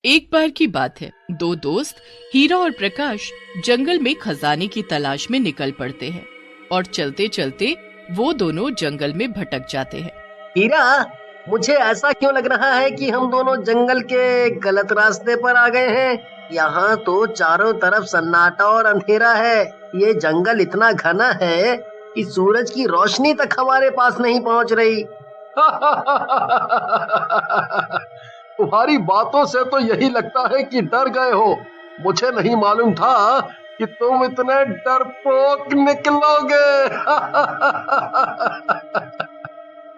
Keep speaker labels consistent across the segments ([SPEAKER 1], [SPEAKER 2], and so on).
[SPEAKER 1] एक बार की बात है, दो दोस्त हीरा और प्रकाश जंगल में खजाने की तलाश में निकल पड़ते हैं और चलते चलते वो दोनों जंगल में भटक जाते हैं।
[SPEAKER 2] हीरा, मुझे ऐसा क्यों लग रहा है कि हम दोनों जंगल के गलत रास्ते पर आ गए हैं। यहाँ तो चारों तरफ सन्नाटा और अंधेरा है। ये जंगल इतना घना है कि सूरज की रोशनी तक हमारे पास नहीं पहुँच रही।
[SPEAKER 3] तुम्हारी बातों से तो यही लगता है कि डर गए हो। मुझे नहीं मालूम था कि तुम इतने डरपोक निकलोगे।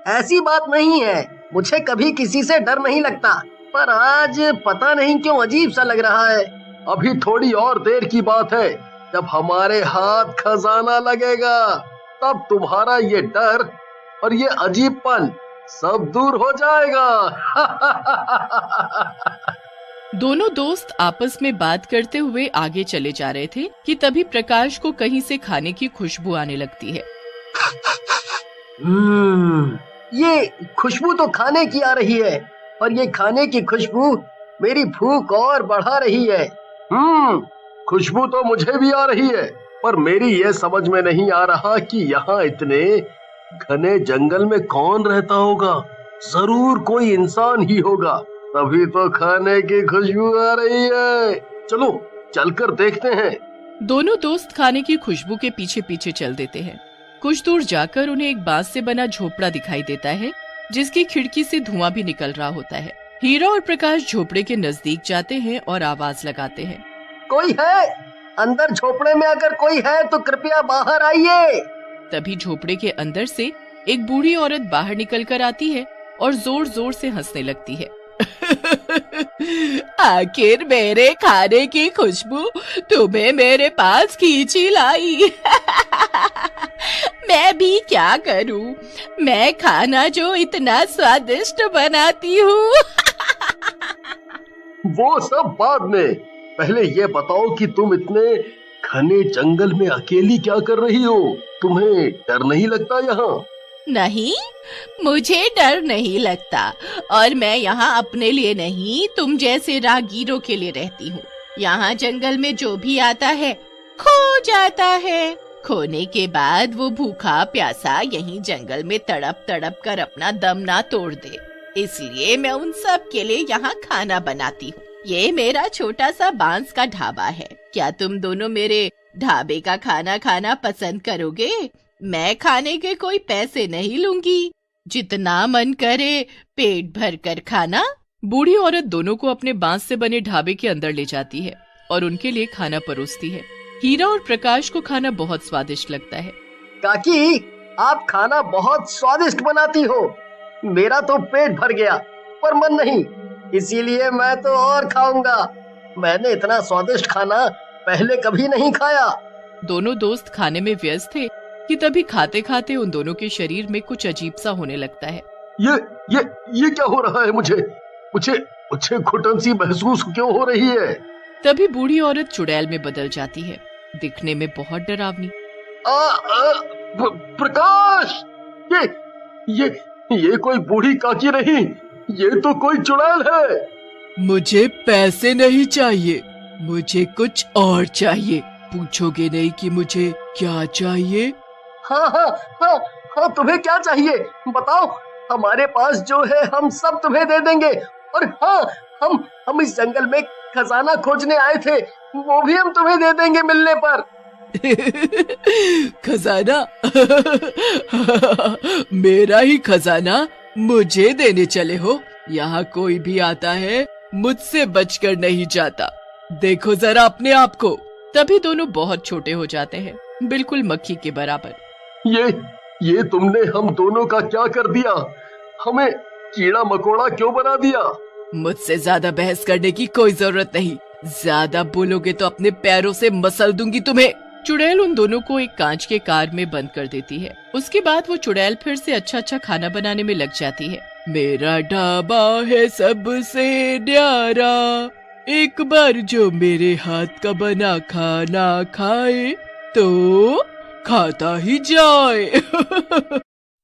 [SPEAKER 2] ऐसी बात नहीं है, मुझे कभी किसी से डर नहीं लगता, पर आज पता नहीं क्यों अजीब सा लग रहा है।
[SPEAKER 3] अभी थोड़ी और देर की बात है, जब हमारे हाथ खजाना लगेगा तब तुम्हारा ये डर और ये अजीबपन सब दूर हो जाएगा।
[SPEAKER 1] दोनों दोस्त आपस में बात करते हुए आगे चले जा रहे थे कि तभी प्रकाश को कहीं से खाने की खुशबू आने लगती है।
[SPEAKER 2] ये खुशबू तो खाने की आ रही है, और ये खाने की खुशबू मेरी भूख और बढ़ा रही है।
[SPEAKER 3] खुशबू तो मुझे भी आ रही है, पर मेरी ये समझ में नहीं आ रहा कि यहाँ इतने घने जंगल में कौन रहता होगा। जरूर कोई इंसान ही होगा, तभी तो खाने की खुशबू आ रही है। चलो चलकर देखते हैं।
[SPEAKER 1] दोनों दोस्त खाने की खुशबू के पीछे पीछे चल देते हैं। कुछ दूर जाकर उन्हें एक बांस से बना झोपड़ा दिखाई देता है, जिसकी खिड़की से धुआं भी निकल रहा होता है। हीरा और प्रकाश झोपड़े के नजदीक जाते हैं और आवाज लगाते हैं,
[SPEAKER 2] कोई है? अंदर झोपड़े में अगर कोई है तो कृपया बाहर आइए।
[SPEAKER 1] तभी झोपड़े के अंदर से एक बूढ़ी औरत बाहर निकल कर आती है और जोर जोर से हंसने लगती है। आखिर मेरे खाने की खुशबू तुम्हें मेरे पास खींची लाई। मैं भी क्या करूं, मैं खाना जो इतना स्वादिष्ट बनाती हूँ।
[SPEAKER 3] वो सब बाद में, पहले ये बताओ कि तुम इतने घने जंगल में अकेली क्या कर रही हो? तुम्हें डर नहीं लगता यहाँ?
[SPEAKER 1] नहीं, मुझे डर नहीं लगता, और मैं यहाँ अपने लिए नहीं, तुम जैसे राहगीरों के लिए रहती हूँ। यहाँ जंगल में जो भी आता है खो जाता है। खोने के बाद वो भूखा प्यासा यहीं जंगल में तड़प तड़प कर अपना दम ना तोड़ दे, इसलिए मैं उन सब के लिए यहाँ खाना बनाती हूँ। ये मेरा छोटा सा बांस का ढाबा है। क्या तुम दोनों मेरे ढाबे का खाना खाना पसंद करोगे? मैं खाने के कोई पैसे नहीं लूंगी, जितना मन करे पेट भर कर खाना। बूढ़ी औरत दोनों को अपने बांस से बने ढाबे के अंदर ले जाती है और उनके लिए खाना परोसती है। हीरा और प्रकाश को खाना बहुत स्वादिष्ट लगता है।
[SPEAKER 2] काकी, आप खाना बहुत स्वादिष्ट बनाती हो। मेरा तो पेट भर गया, पर मन नहीं, इसीलिए मैं तो और खाऊंगा। मैंने इतना स्वादिष्ट खाना पहले कभी नहीं खाया।
[SPEAKER 1] दोनों दोस्त खाने में व्यस्त थे कि तभी खाते खाते उन दोनों के शरीर में कुछ अजीब सा होने लगता है।
[SPEAKER 3] ये क्या हो रहा है? मुझे घुटन सी महसूस क्यों हो रही है?
[SPEAKER 1] तभी बूढ़ी औरत चुड़ैल में बदल जाती है, दिखने में बहुत डरावनी।
[SPEAKER 3] प्रकाश, ये कोई बूढ़ी काकी नहीं, ये तो कोई चुड़ैल है।
[SPEAKER 1] मुझे पैसे नहीं चाहिए, मुझे कुछ और चाहिए। पूछोगे नहीं कि मुझे क्या चाहिए?
[SPEAKER 2] हाँ, तुम्हें क्या चाहिए बताओ। हमारे पास जो है हम सब तुम्हें दे देंगे। और हाँ, हम इस जंगल में खजाना खोजने आए थे, वो भी हम तुम्हें दे देंगे मिलने पर।
[SPEAKER 1] खजाना? मेरा ही खजाना मुझे देने चले हो? यहाँ कोई भी आता है मुझसे बचकर नहीं जाता। देखो जरा अपने आप को। तभी दोनों बहुत छोटे हो जाते हैं, बिल्कुल मक्खी के बराबर।
[SPEAKER 3] ये तुमने हम दोनों का क्या कर दिया? हमें कीड़ा मकोड़ा क्यों बना दिया?
[SPEAKER 1] मुझसे ज्यादा बहस करने की कोई जरूरत नहीं। ज्यादा बोलोगे तो अपने पैरों से मसल दूंगी तुम्हें। चुड़ैल उन दोनों को एक कांच के कार में बंद कर देती है। उसके बाद वो चुड़ैल फिर से अच्छा खाना बनाने में लग जाती है। मेरा ढाबा है सबसे न्यारा, एक बार जो मेरे हाथ का बना खाना खाए तो खाता ही जाए।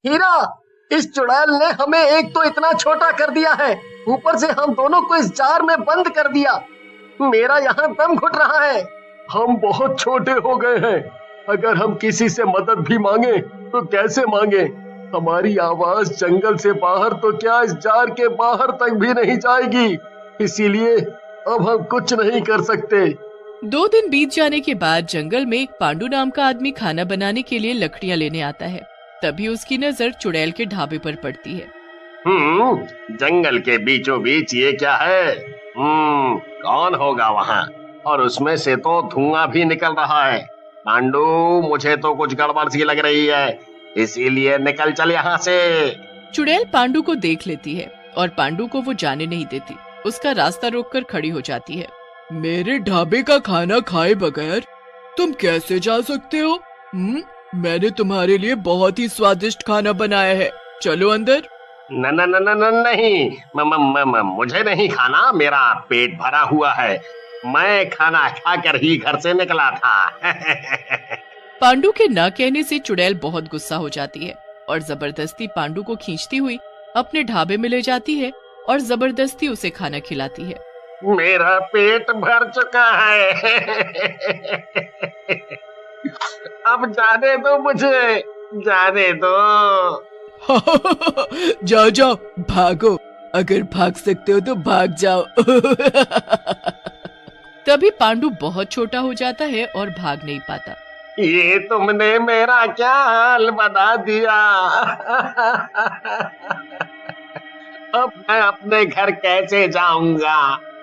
[SPEAKER 2] हीरा, इस चुड़ैल ने हमें एक तो इतना छोटा कर दिया है, ऊपर से हम दोनों को इस जार में बंद कर दिया। मेरा यहाँ दम घुट रहा है।
[SPEAKER 3] हम बहुत छोटे हो गए हैं। अगर हम किसी से मदद भी मांगे तो कैसे मांगे? हमारी आवाज जंगल से बाहर तो क्या इस जार के बाहर तक भी नहीं जाएगी। इसीलिए अब हम कुछ नहीं कर सकते।
[SPEAKER 4] 2 दिन बीत जाने के बाद जंगल में एक पांडु नाम का आदमी खाना बनाने के लिए लकड़ियां लेने आता है। तभी उसकी नजर चुड़ैल के ढाबे पर पड़ती है।
[SPEAKER 3] जंगल के बीचों बीच ये क्या है? कौन होगा वहाँ? और उसमें से तो धुआं भी निकल रहा है। पांडु, मुझे तो कुछ गड़बड़ सी लग रही है, इसीलिए निकल चल यहाँ से।
[SPEAKER 4] चुड़ैल पांडु को देख लेती है और पांडु को वो जाने नहीं देती। उसका रास्ता रोककर खड़ी हो जाती है। मेरे ढाबे का खाना खाए बगैर तुम कैसे जा सकते हो? मैंने तुम्हारे लिए बहुत ही स्वादिष्ट खाना बनाया है, चलो अंदर।
[SPEAKER 3] नहीं, मुझे नहीं खाना, मेरा पेट भरा हुआ है। मैं खाना खाकर ही घर से निकला था।
[SPEAKER 4] पांडु के न कहने से चुड़ैल बहुत गुस्सा हो जाती है और जबरदस्ती पांडु को खींचती हुई अपने ढाबे में ले जाती है और जबरदस्ती उसे खाना खिलाती है।
[SPEAKER 3] मेरा पेट भर चुका है। अब जाने दो मुझे, जाने दो।
[SPEAKER 4] जाओ जाओ, भागो, अगर भाग सकते हो तो भाग जाओ। तभी पांडु बहुत छोटा हो जाता है और भाग नहीं पाता।
[SPEAKER 3] ये तुमने मेरा क्या हाल बना दिया। अब मैं अपने घर कैसे जाऊंगा?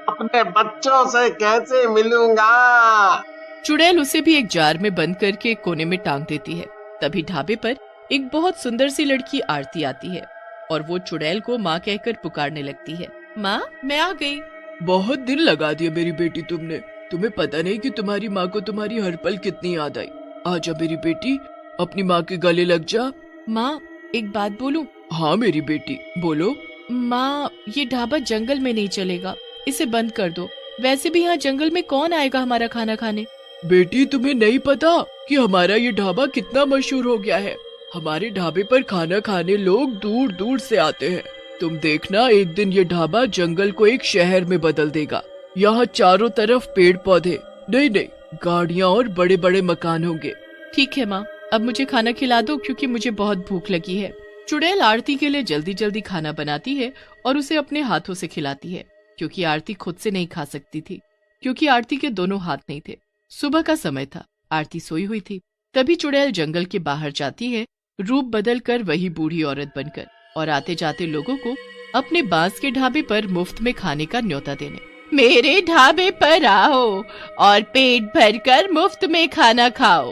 [SPEAKER 3] अपने बच्चों से कैसे मिलूंगा?
[SPEAKER 4] चुड़ैल उसे भी एक जार में बंद करके एक कोने में टांग देती है। तभी ढाबे पर एक बहुत सुंदर सी लड़की आरती आती है और वो चुड़ैल को माँ कहकर पुकारने लगती है। माँ, मैं आ गई। बहुत दिन लगा दिया मेरी बेटी तुमने। तुम्हें पता नहीं कि तुम्हारी माँ को तुम्हारी हर पल कितनी याद आई। आजा मेरी बेटी, अपनी माँ के गले लग जा। माँ, एक बात बोलूं? हाँ मेरी बेटी, बोलो। माँ, ये ढाबा जंगल में नहीं चलेगा, इसे बंद कर दो। वैसे भी यहाँ जंगल में कौन आएगा हमारा खाना खाने? बेटी, तुम्हें नहीं पता कि हमारा ये ढाबा कितना मशहूर हो गया है। हमारे ढाबे पर खाना खाने लोग दूर दूर से आते हैं। तुम देखना, एक दिन ये ढाबा जंगल को एक शहर में बदल देगा। यहाँ चारों तरफ पेड़ पौधे, नहीं, गाड़ियाँ और बड़े बड़े मकान होंगे। ठीक है माँ, अब मुझे खाना खिला दो क्योंकि मुझे बहुत भूख लगी है। चुड़ैल आरती के लिए जल्दी जल्दी खाना बनाती है और उसे अपने हाथों से खिलाती है, क्योंकि आरती खुद से नहीं खा सकती थी, क्योंकि आरती के दोनों हाथ नहीं थे। सुबह का समय था, आरती सोई हुई थी। तभी चुड़ैल जंगल के बाहर जाती है, रूप बदल कर वही बूढ़ी औरत बनकर, और आते जाते लोगों को अपने बांस के ढाबे पर मुफ्त में खाने का न्योता देने।
[SPEAKER 1] मेरे ढाबे पर आओ और पेट भरकर मुफ्त में खाना खाओ।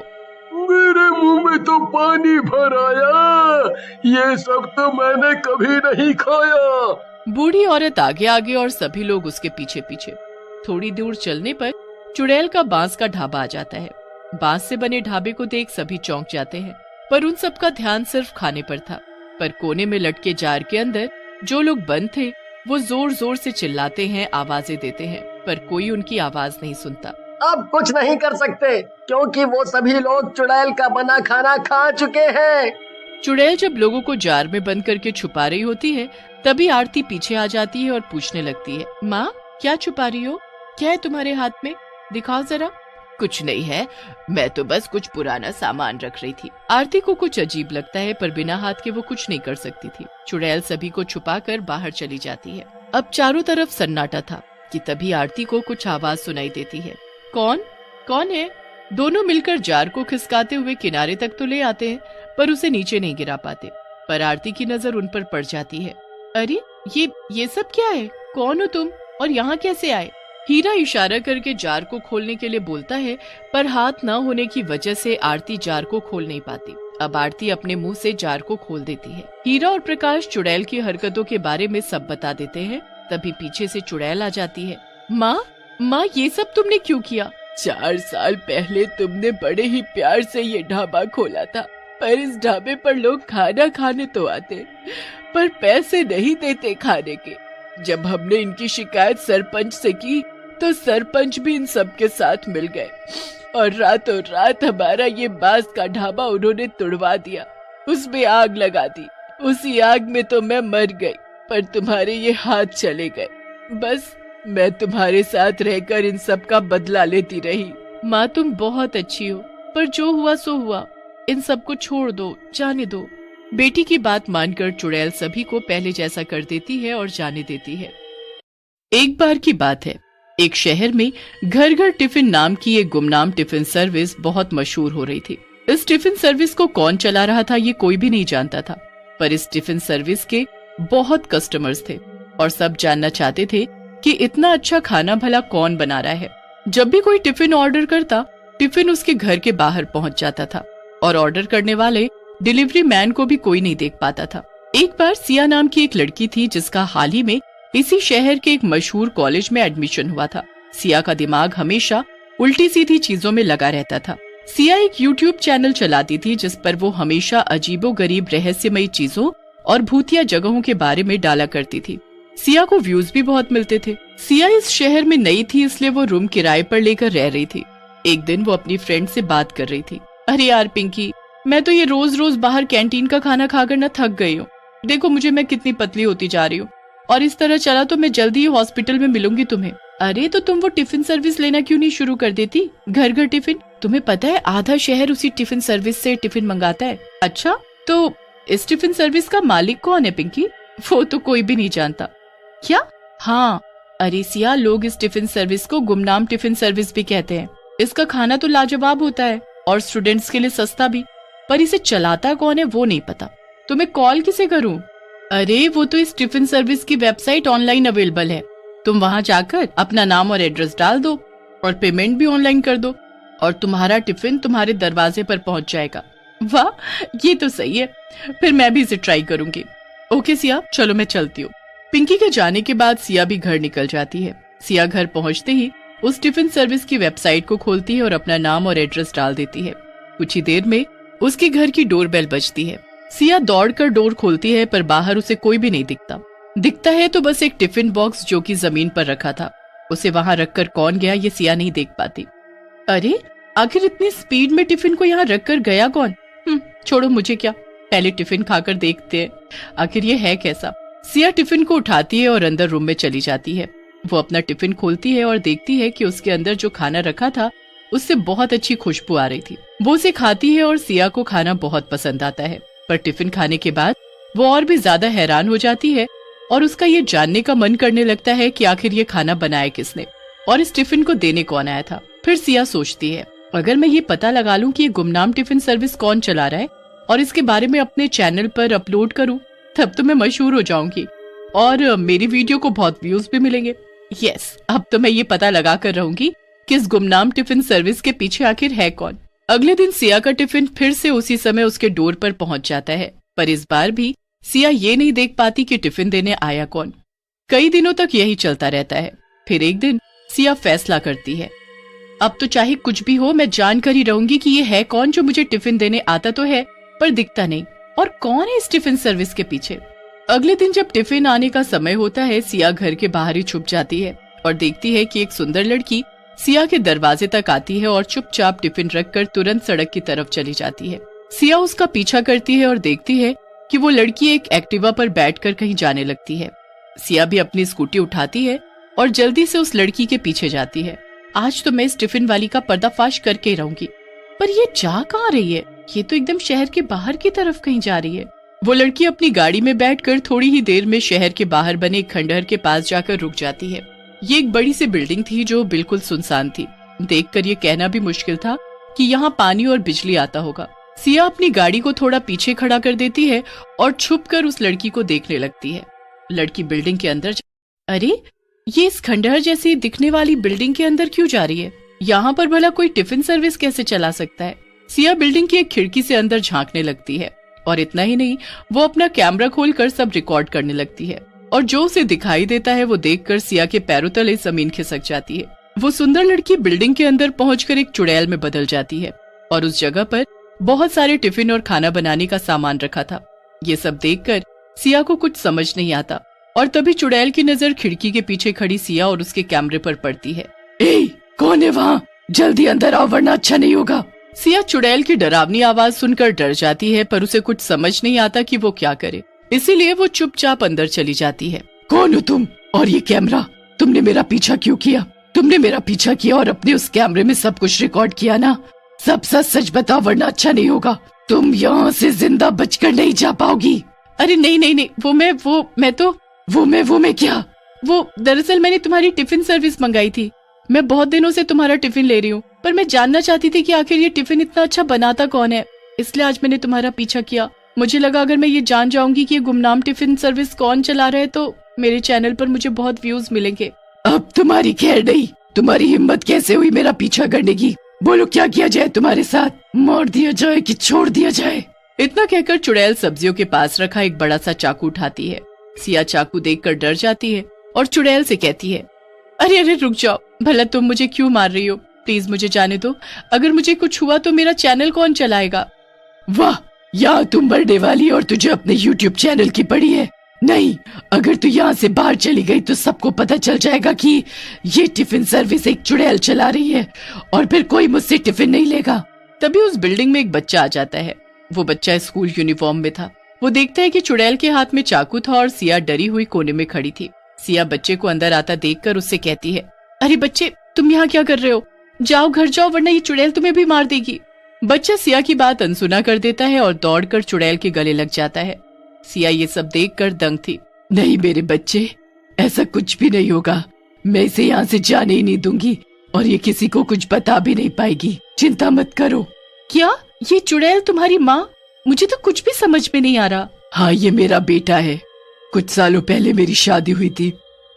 [SPEAKER 3] मेरे मुंह में तो पानी भर आया। ये सब तो मैंने कभी नहीं खाया।
[SPEAKER 4] बूढ़ी औरत आगे आगे और सभी लोग उसके पीछे पीछे। थोड़ी दूर चलने पर चुड़ैल का बांस का ढाबा आ जाता है। बांस से बने ढाबे को देख सभी चौंक जाते हैं, पर उन सबका ध्यान सिर्फ खाने पर था। पर कोने में लटके जार के अंदर जो लोग बंद थे वो जोर जोर से चिल्लाते हैं, आवाजें देते हैं, पर कोई उनकी आवाज नहीं सुनता।
[SPEAKER 2] अब कुछ नहीं कर सकते क्योंकि वो सभी लोग चुड़ैल का बना खाना खा चुके हैं।
[SPEAKER 4] चुड़ैल जब लोगों को जार में बंद करके छुपा रही होती है, तभी आरती पीछे आ जाती है और पूछने लगती है, माँ, क्या छुपा रही हो? क्या है तुम्हारे हाथ में? दिखाओ जरा।
[SPEAKER 1] कुछ नहीं है, मैं तो बस कुछ पुराना सामान रख रही थी।
[SPEAKER 4] आरती को कुछ अजीब लगता है, पर बिना हाथ के वो कुछ नहीं कर सकती थी। चुड़ैल सभी को छुपाकर बाहर चली जाती है। अब चारों तरफ सन्नाटा था कि तभी आरती को कुछ आवाज सुनाई देती है। कौन है? दोनों मिलकर जार को खिसकाते हुए किनारे तक तो ले आते हैं, पर उसे नीचे नहीं गिरा पाते। पर आरती की नजर उन पर पड़ जाती है। अरे ये सब क्या है? कौन हो तुम और यहाँ कैसे आए? हीरा इशारा करके जार को खोलने के लिए बोलता है, पर हाथ न होने की वजह से आरती जार को खोल नहीं पाती। अब आरती अपने मुंह से जार को खोल देती है। हीरा और प्रकाश चुड़ैल की हरकतों के बारे में सब बता देते हैं। तभी पीछे से चुड़ैल आ जाती है। माँ, ये सब तुमने क्यों किया? 4 साल पहले तुमने बड़े ही प्यार से ये ढाबा खोला था, पर इस ढाबे पर लोग खाना खाने तो आते, पर पैसे नहीं देते खाने के। जब हमने इनकी शिकायत सरपंच से की तो सरपंच भी इन सब के साथ मिल गए और रातों रात हमारा ये बांस का ढाबा उन्होंने तुड़वा दिया, उसमें आग लगा दी। उसी आग में तो मैं मर गई, पर तुम्हारे ये हाथ चले गए। बस मैं तुम्हारे साथ रहकर इन सब का बदला लेती रही। माँ तुम बहुत अच्छी हो, पर जो हुआ सो हुआ, इन सब को छोड़ दो, जाने दो। बेटी की बात मानकर चुड़ैल सभी को पहले जैसा कर देती है और जाने देती है। एक बार की बात है, एक शहर में घर घर टिफिन नाम की एक गुमनाम टिफिन सर्विस बहुत मशहूर हो रही थी। इस टिफिन सर्विस को कौन चला रहा था ये कोई भी नहीं जानता था, पर इस टिफिन सर्विस के बहुत कस्टमर्स थे और सब जानना चाहते थे कि इतना अच्छा खाना भला कौन बना रहा है। जब भी कोई टिफिन ऑर्डर करता, टिफिन उसके घर के बाहर पहुंच जाता था और ऑर्डर करने वाले डिलीवरी मैन को भी कोई नहीं देख पाता था। एक बार सिया नाम की एक लड़की थी जिसका हाल ही में इसी शहर के एक मशहूर कॉलेज में एडमिशन हुआ था। सिया का दिमाग हमेशा उल्टी सीधी चीजों में लगा रहता था। सिया एक YouTube चैनल चलाती थी जिस पर वो हमेशा अजीबोगरीब रहस्यमयी चीजों और भूतिया जगहों के बारे में डाला करती थी। सिया को व्यूज भी बहुत मिलते थे। सिया इस शहर में नई थी, इसलिए वो रूम किराए पर लेकर रह रही थी। एक दिन वो अपनी फ्रेंड से बात कर रही थी। अरे यार पिंकी, मैं तो ये रोज रोज बाहर कैंटीन का खाना खाकर न थक गई हूँ। देखो मुझे, मैं कितनी पतली होती जा रही हूँ और इस तरह चला तो मैं जल्दी ही हॉस्पिटल में मिलूंगी तुम्हें। अरे तो तुम वो टिफिन सर्विस लेना क्यों नहीं शुरू कर देती? घर घर टिफिन। तुम्हें पता है आधा शहर उसी टिफिन सर्विस से टिफिन मंगाता है। अच्छा, तो इस टिफिन सर्विस का मालिक कौन है पिंकी? वो तो कोई भी नहीं जानता। क्या? हाँ, अरे सिया, लोग इस टिफिन सर्विस को गुमनाम टिफिन सर्विस भी कहते हैं। इसका खाना तो लाजवाब होता है और स्टूडेंट्स के लिए सस्ता भी, पर इसे चलाता कौन है वो नहीं पता। तो मैं कॉल किसे करूं? अरे वो तो इस टिफिन सर्विस की वेबसाइट ऑनलाइन अवेलेबल है। तुम वहां जाकर अपना नाम और एड्रेस डाल दो और पेमेंट भी ऑनलाइन कर दो और तुम्हारा टिफिन तुम्हारे दरवाजे पर पहुंच जाएगा। वाह, ये तो सही है, फिर मैं भी इसे ट्राई करूंगी। ओके सिया, चलो मैं चलती हूँ। पिंकी के जाने के बाद सिया भी घर निकल जाती है। सिया घर पहुंचते ही उस टिफिन सर्विस की वेबसाइट को खोलती है और अपना नाम और एड्रेस डाल देती है। कुछ ही देर में उसके घर की डोरबेल बजती है। सिया दौड़कर डोर खोलती है, पर बाहर उसे कोई भी नहीं दिखता है तो बस एक टिफिन बॉक्स जो कि जमीन पर रखा था। उसे वहां रखकर कौन गया ये सिया नहीं देख पाती। अरे आखिर इतनी स्पीड में टिफिन को यहाँ रखकर गया कौन? छोड़ो, मुझे क्या, पहले टिफिन खाकर देखते हैं आखिर ये है कैसा। सिया टिफिन को उठाती है और अंदर रूम में चली जाती है। वो अपना टिफिन खोलती है और देखती है कि उसके अंदर जो खाना रखा था उससे बहुत अच्छी खुशबू आ रही थी। वो उसे खाती है और सिया को खाना बहुत पसंद आता है, पर टिफिन खाने के बाद वो और भी ज्यादा हैरान हो जाती है और उसका ये जानने का मन करने लगता है कि आखिर ये खाना बनाया किसने और इस टिफिन को देने कौन आया था। फिर सिया सोचती है, अगर मैं ये पता लगा लूं कि ये गुमनाम टिफिन सर्विस कौन चला रहा है और इसके बारे में अपने चैनल पर अपलोड करूं, तब तो मैं मशहूर हो जाऊंगी और मेरी वीडियो को बहुत व्यूज भी मिलेंगे। यस, अब तो मैं ये पता लगा कर रहूंगी कि इस गुमनाम टिफिन सर्विस के पीछे आखिर है कौन। अगले दिन सिया का टिफिन फिर से उसी समय उसके डोर पर पहुंच जाता है, पर इस बार भी सिया ये नहीं देख पाती कि टिफिन देने आया कौन। कई दिनों तक यही चलता रहता है। फिर एक दिन सिया फैसला करती है, अब तो चाहे कुछ भी हो मैं जानकर ही रहूंगी कि ये है कौन जो मुझे टिफिन देने आता तो है पर दिखता नहीं, और कौन है इस टिफिन सर्विस के पीछे। अगले दिन जब टिफिन आने का समय होता है, सिया घर के बाहर ही छुप जाती है और देखती है कि एक सुंदर लड़की सिया के दरवाजे तक आती है और चुपचाप टिफिन रखकर तुरंत सड़क की तरफ चली जाती है। सिया उसका पीछा करती है और देखती है कि वो लड़की एक एक्टिवा पर बैठकर कहीं जाने लगती है। सिया भी अपनी स्कूटी उठाती है और जल्दी से उस लड़की के पीछे जाती है। आज तो मैं इस टिफिन वाली का पर्दाफाश करके ही रहूंगी। पर ये जा कहाँ रही है? ये तो एकदम शहर के बाहर की तरफ कहीं जा रही है। वो लड़की अपनी गाड़ी में बैठकर थोड़ी ही देर में शहर के बाहर बने एक खंडहर के पास जाकर रुक जाती है। ये एक बड़ी सी बिल्डिंग थी जो बिल्कुल सुनसान थी। देखकर ये कहना भी मुश्किल था कि यहाँ पानी और बिजली आता होगा। सिया अपनी गाड़ी को थोड़ा पीछे खड़ा कर देती है और छुपकर उस लड़की को देखने लगती है। लड़की बिल्डिंग के अंदर अरे ये इस खंडहर जैसी दिखने वाली बिल्डिंग के अंदर क्यों जा रही है? यहाँ पर भला कोई टिफिन सर्विस कैसे चला सकता है? सिया बिल्डिंग की एक खिड़की से अंदर झांकने लगती है और इतना ही नहीं, वो अपना कैमरा खोलकर सब रिकॉर्ड करने लगती है और जो उसे दिखाई देता है वो देखकर सिया के पैरों तले जमीन खिसक जाती है। वो सुंदर लड़की बिल्डिंग के अंदर पहुंचकर एक चुड़ैल में बदल जाती है और उस जगह पर बहुत सारे टिफिन और खाना बनाने का सामान रखा था। ये सब देखकर सिया को कुछ समझ नहीं आता और तभी चुड़ैल की नजर खिड़की के पीछे खड़ी सिया और उसके कैमरे पर पड़ती है। ए, कौन है वहाँ? जल्दी अंदर आओ वरना अच्छा नहीं होगा। सिया चुड़ैल की डरावनी आवाज सुनकर डर जाती है, पर उसे कुछ समझ नहीं आता कि वो क्या करे। इसीलिए वो चुपचाप अंदर चली जाती है।
[SPEAKER 5] कौन हो तुम और ये कैमरा? तुमने मेरा पीछा क्यों किया? तुमने मेरा पीछा किया और अपने उस कैमरे में सब कुछ रिकॉर्ड किया ना? सब सच सच बताओ वरना अच्छा नहीं होगा। तुम यहाँ से जिंदा बचकर नहीं जा पाओगी।
[SPEAKER 4] अरे नहीं नहीं नहीं, वो मैं क्या? वो दरअसल मैंने तुम्हारी टिफिन सर्विस मंगाई थी। मैं बहुत दिनों से तुम्हारा टिफिन ले रही हूँ, पर मैं जानना चाहती थी कि आखिर ये टिफिन इतना अच्छा बनाता कौन है, इसलिए आज मैंने तुम्हारा पीछा किया। मुझे लगा अगर मैं ये जान जाऊंगी कि ये गुमनाम टिफिन सर्विस कौन चला रहा है तो मेरे चैनल पर मुझे बहुत व्यूज मिलेंगे।
[SPEAKER 5] अब तुम्हारी खैर नहीं। तुम्हारी हिम्मत कैसे हुई मेरा पीछा करने की? बोलो क्या किया जाए तुम्हारे साथ? मार दिया जाए कि छोड़ दिया जाए?
[SPEAKER 4] इतना कहकर चुड़ैल सब्जियों के पास रखा एक बड़ा सा चाकू उठाती है। सिया चाकू देखकर डर जाती है और चुड़ैल से कहती है, अरे अरे रुक जाओ, भला तुम मुझे क्यों मार रही हो? प्लीज मुझे जाने दो। अगर मुझे कुछ हुआ तो मेरा चैनल कौन चलाएगा?
[SPEAKER 5] वाह, यहाँ तुम मरने वाली और तुझे अपने YouTube चैनल की पड़ी है। नहीं, अगर तू यहाँ से बाहर चली गई तो सबको पता चल जाएगा कि ये टिफिन सर्विस एक चुड़ैल चला रही है और फिर कोई मुझसे टिफिन नहीं लेगा।
[SPEAKER 4] तभी उस बिल्डिंग में एक बच्चा आ जाता है। वो बच्चा स्कूल यूनिफॉर्म में था। वो देखता है कि चुड़ैल के हाथ में चाकू था और सिया डरी हुई कोने में खड़ी थी। सिया बच्चे को अंदर आता देखकर उससे कहती है, अरे बच्चे, तुम यहाँ क्या कर रहे हो? जाओ घर जाओ वरना ये चुड़ैल तुम्हें भी मार देगी। बच्चा सिया की बात अनसुना कर देता है और दौड़कर चुड़ैल के गले लग जाता है। सिया ये सब देखकर दंग थी।
[SPEAKER 5] नहीं मेरे बच्चे, ऐसा कुछ भी नहीं होगा। मैं इसे यहाँ से जाने ही नहीं दूंगी और ये किसी को कुछ बता भी नहीं पाएगी। चिंता मत करो।
[SPEAKER 4] क्या ये चुड़ैल तुम्हारी माँ? मुझे तो कुछ भी समझ में नहीं आ रहा।
[SPEAKER 5] हाँ, ये मेरा बेटा है। कुछ सालों पहले मेरी शादी हुई थी,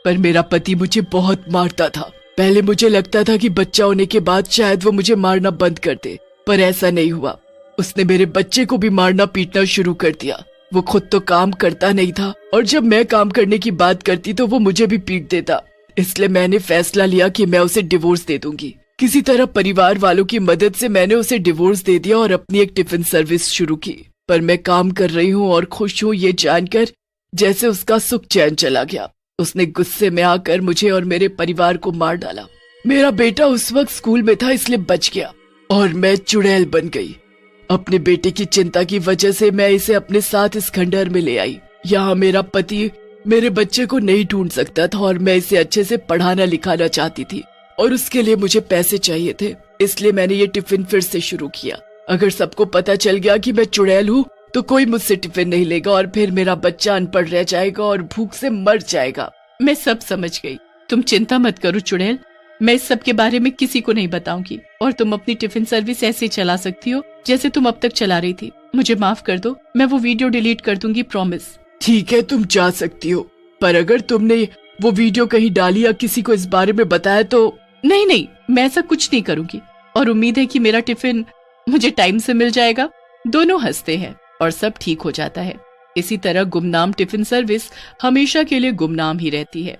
[SPEAKER 5] पर मेरा पति मुझे बहुत मारता था। पहले मुझे लगता था कि बच्चा होने के बाद शायद वो मुझे मारना बंद कर दे, पर ऐसा नहीं हुआ। उसने मेरे बच्चे को भी मारना पीटना शुरू कर दिया। वो खुद तो काम करता नहीं था और जब मैं काम करने की बात करती तो वो मुझे भी पीट देता। इसलिए मैंने फैसला लिया कि मैं उसे डिवोर्स दे दूंगी। किसी तरह परिवार वालों की मदद से मैंने उसे डिवोर्स दे दिया और अपनी एक टिफिन सर्विस शुरू की। पर मैं काम कर रही हूँ और खुश हूँ ये जानकर, जैसे उसका सुख चैन चला गया। उसने गुस्से में आकर मुझे और मेरे परिवार को मार डाला। मेरा बेटा उस वक्त स्कूल में था इसलिए बच गया और मैं चुड़ैल बन गई। अपने बेटे की चिंता की वजह से मैं इसे अपने साथ इस खंडहर में ले आई। यहाँ मेरा पति मेरे बच्चे को नहीं ढूंढ सकता था और मैं इसे अच्छे से पढ़ाना लिखाना चाहती थी और उसके लिए मुझे पैसे चाहिए थे। इसलिए मैंने ये टिफिन फिर से शुरू किया। अगर सबको पता चल गया कि मैं चुड़ैल हूँ तो कोई मुझसे टिफिन नहीं लेगा और फिर मेरा बच्चा अनपढ़ रह जाएगा और भूख से मर जाएगा।
[SPEAKER 4] मैं सब समझ गई, तुम चिंता मत करो चुड़ैल। मैं इस सब के बारे में किसी को नहीं बताऊंगी और तुम अपनी टिफिन सर्विस ऐसे चला सकती हो जैसे तुम अब तक चला रही थी। मुझे माफ कर दो, मैं वो वीडियो डिलीट कर दूंगी, प्रॉमिस।
[SPEAKER 5] ठीक है, तुम जा सकती हो, पर अगर तुमने वो वीडियो कहीं डाली या किसी को इस बारे में बताया तो?
[SPEAKER 4] नहीं नहीं, मैं ऐसा कुछ नहीं करूंगी और उम्मीद है कि मेरा टिफिन मुझे टाइम से मिल जाएगा। दोनों हंसते हैं और सब ठीक हो जाता है। इसी तरह गुमनाम टिफिन सर्विस हमेशा के लिए गुमनाम ही रहती है।